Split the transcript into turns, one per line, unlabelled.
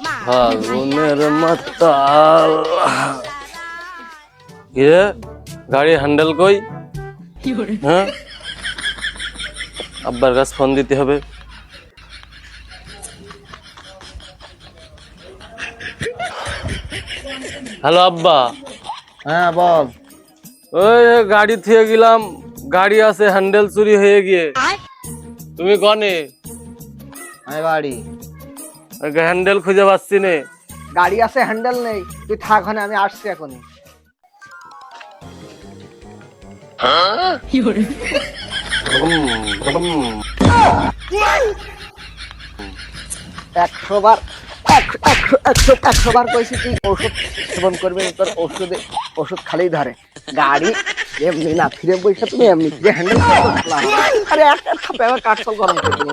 ফাগুনের মাতাল। কিরে গাড়ি হ্যান্ডেল কই? হ্যাঁ, আব্বার কাছে ফোন দিতে হবে। হ্যালো আব্বা।
হ্যাঁ বল।
ওই গাড়ি থুয়ে গেলাম, গাড়ি আছে হ্যান্ডেল চুরি হয়ে গিয়ে। তুমি কনে?
আমি বাড়ি।
হ্যান্ডেল খুঁজে পাচ্ছি নে।
গাড়ি আছে হ্যান্ডেল নেই, তুই থাক, ওখানে আমি আসছি এখনই। একশো বার একশো বার কইছি তুই ওষুধ সেবন করবে, তোর ওষুধ খালেই ধরে। গাড়ি এমনি না ফিরে বসে তুমি এমনি যে হ্যান্ডেল করতে। আরে একটা থাপে আবার কাঠল গরম করে দেবো।